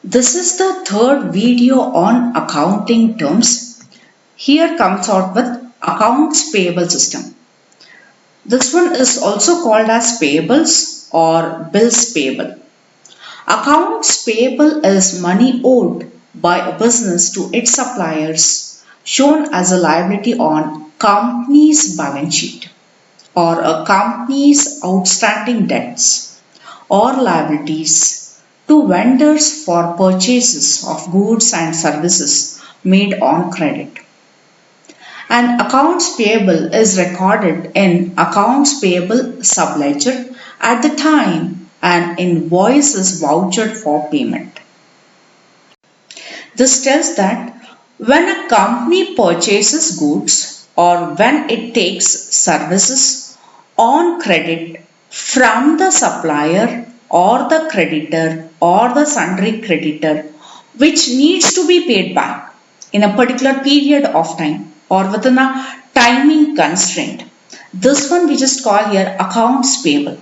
This is the third video on accounting terms. Here comes out with accounts payable system. This one is also called as payables or bills payable. Accounts payable is money owed by a business to its suppliers shown as a liability on company's balance sheet or a company's outstanding debts or liabilities to vendors for purchases of goods and services made on credit. An accounts payable is recorded in accounts payable subledger at the time an invoice is vouchered for payment. This tells that when a company purchases goods or when it takes services on credit from the supplier or the creditor or the sundry creditor which needs to be paid back in a particular period of time or within a timing constraint. This one we just call here accounts payable.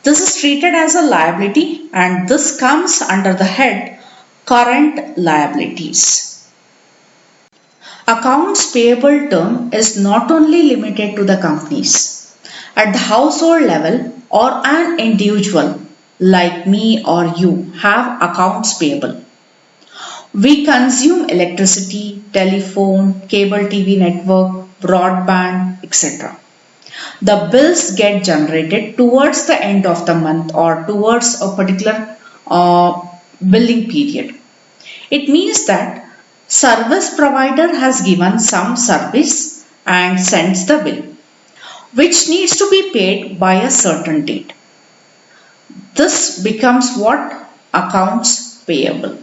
This is treated as a liability and this comes under the head current liabilities. Accounts payable term is not only limited to the companies. At the household level or an individual like me or you have accounts payable. We consume electricity, telephone, cable TV network, broadband, etc. The bills get generated towards the end of the month or towards a particular billing period. It means that service provider has given some service and sends the bill, which needs to be paid by a certain date. This becomes what? Accounts payable.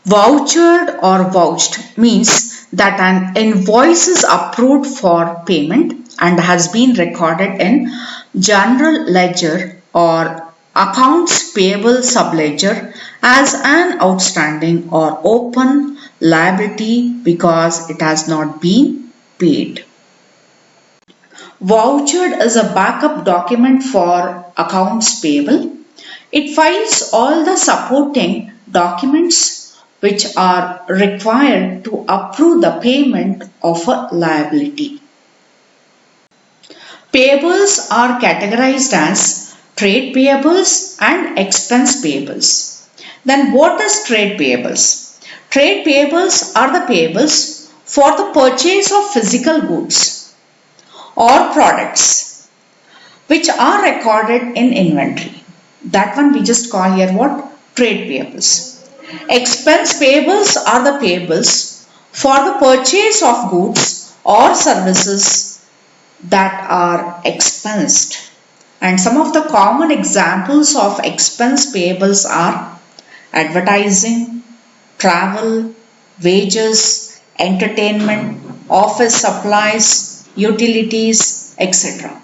Vouchered or vouched means that an invoice is approved for payment and has been recorded in general ledger or accounts payable subledger as an outstanding or open liability because it has not been paid. Vouchered is a backup document for accounts payable. It files all the supporting documents which are required to approve the payment of a liability. Payables are categorized as trade payables and expense payables. Then what is trade payables? Trade payables are the payables for the purchase of physical goods or products which are recorded in inventory. That one we just call here what? Trade payables. Expense payables are the payables for the purchase of goods or services that are expensed. And some of the common examples of expense payables are advertising, travel, wages, entertainment, office supplies, utilities, etc.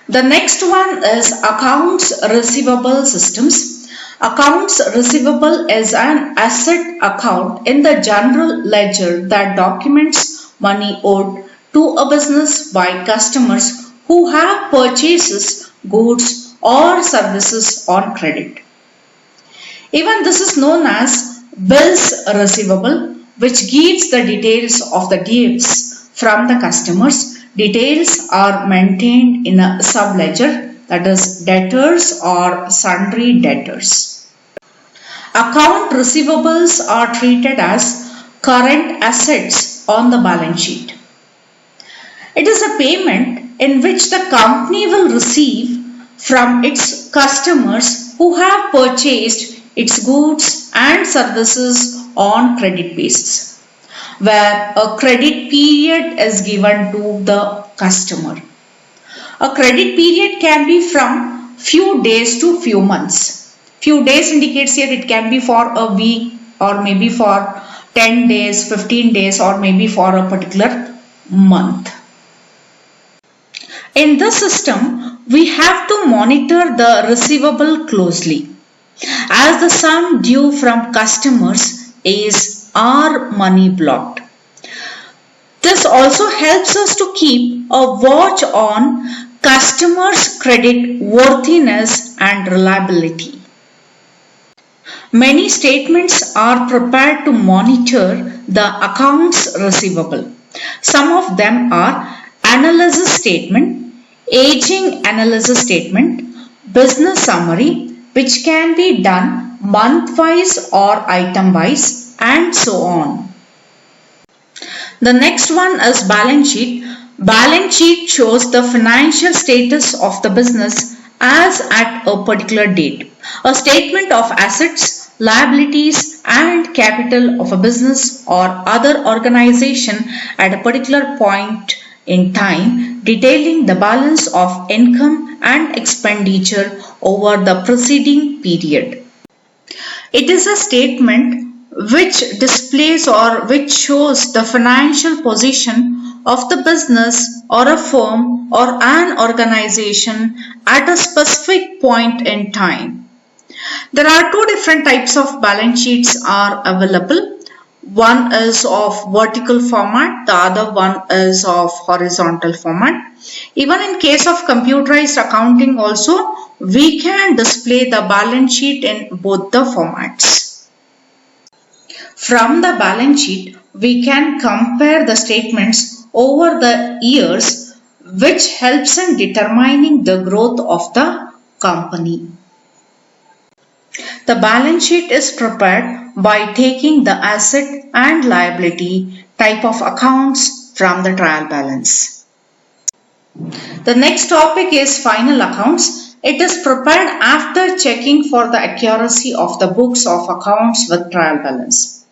The next one is accounts receivable systems. Accounts receivable is an asset account in the general ledger that documents money owed to a business by customers who have purchases, goods or services on credit. Even this is known as bills receivable, which gives the details of the gifts from the customers. Details are maintained in a subledger, that is debtors or sundry debtors. Account receivables are treated as current assets on the balance sheet. It is a payment in which the company will receive from its customers who have purchased its goods and services on credit basis, where a credit period is given to the customer. A credit period can be from few days to few months. Few days indicates here it can be for a week or maybe for 10 days, 15 days or maybe for a particular month. In this system, we have to monitor the receivable closely as the sum due from customers is our money blocked. This also helps us to keep a watch on customers' credit worthiness and reliability. Many statements are prepared to monitor the accounts receivable. Some of them are analysis statement, aging analysis statement, business summary, which can be done month-wise or item-wise, and so on. The next one is balance sheet. Balance sheet shows the financial status of the business as at a particular date. A statement of assets, liabilities and capital of a business or other organization at a particular point in time, detailing the balance of income and expenditure over the preceding period. It is a statement which displays or which shows the financial position of the business or a firm or an organization at a specific point in time. There are two different types of balance sheets are available. One is of vertical format, the other one is of horizontal format. Even in case of computerized accounting also, we can display the balance sheet in both the formats. From the balance sheet, we can compare the statements over the years, which helps in determining the growth of the company. The balance sheet is prepared by taking the asset and liability type of accounts from the trial balance. The next topic is final accounts. It is prepared after checking for the accuracy of the books of accounts with trial balance.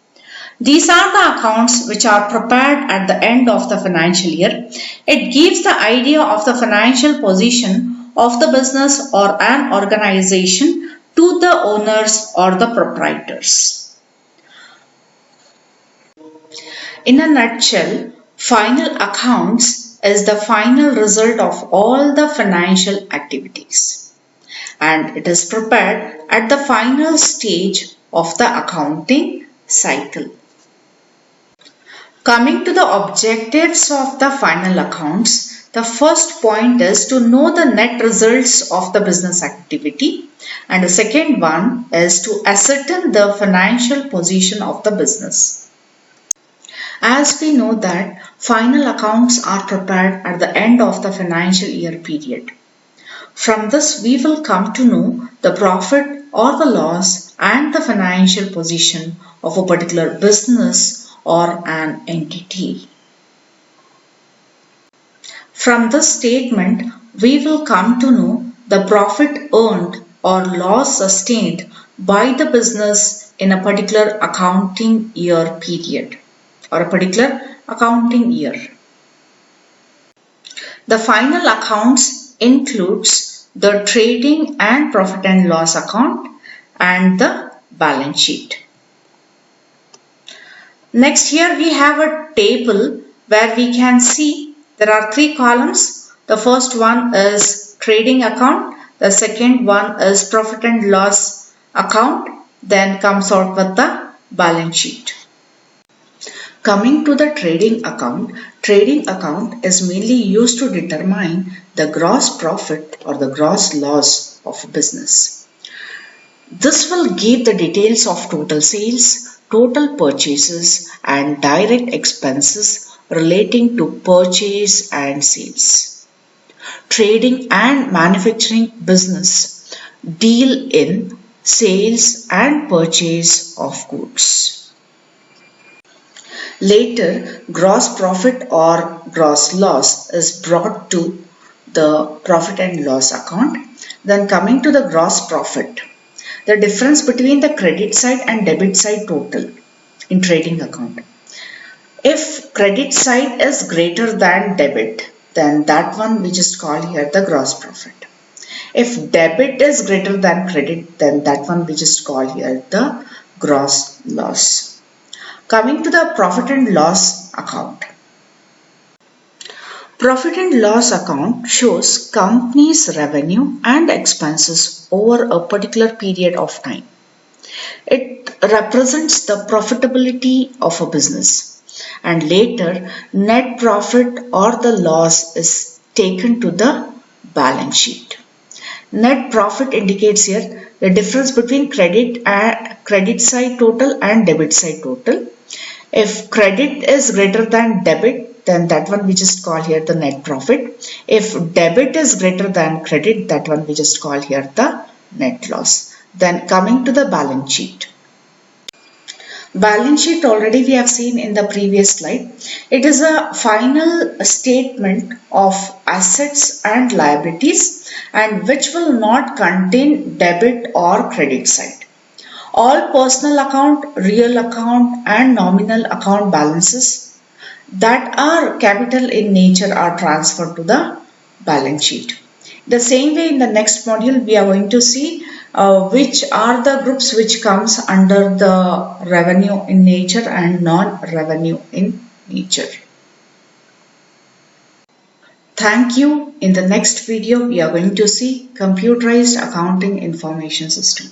These are the accounts which are prepared at the end of the financial year. It gives the idea of the financial position of the business or an organization to the owners or the proprietors. In a nutshell, final accounts is the final result of all the financial activities, and it is prepared at the final stage of the accounting cycle. Coming to the objectives of the final accounts, the first point is to know the net results of the business activity, and the second one is to ascertain the financial position of the business. As we know that final accounts are prepared at the end of the financial year period. From this we will come to know the profit or the loss and the financial position of a particular business or an entity. From this statement, we will come to know the profit earned or loss sustained by the business in a particular accounting year period or a particular accounting year. The final accounts includes the trading and profit and loss account and the balance sheet. Next, here we have a table where we can see there are three columns. The first one is trading account. The second one is profit and loss account. Then comes out with the balance sheet. Coming to the trading account is mainly used to determine the gross profit or the gross loss of a business. This will give the details of total sales, total purchases and direct expenses relating to purchase and sales. Trading and manufacturing business deal in sales and purchase of goods. Later, gross profit or gross loss is brought to the profit and loss account. Then coming to the gross profit, the difference between the credit side and debit side total in trading account. If credit side is greater than debit, then that one we just call here the gross profit. If debit is greater than credit, then that one we just call here the gross loss. Coming to the profit and loss account. Profit and loss account shows company's revenue and expenses over a particular period of time. It represents the profitability of a business. And later, net profit or the loss is taken to the balance sheet. Net profit indicates here the difference between credit credit side total and debit side total. If credit is greater than debit, then that one we just call here the net profit. If debit is greater than credit, that one we just call here the net loss. Then coming to the balance sheet. Balance sheet already we have seen in the previous slide. It is a final statement of assets and liabilities and which will not contain debit or credit side. All personal account, real account and nominal account balances that are capital in nature are transferred to the balance sheet. The same way in the next module we are going to see which are the groups which comes under the revenue in nature and non-revenue in nature. Thank you. In the next video we are going to see computerized accounting information system.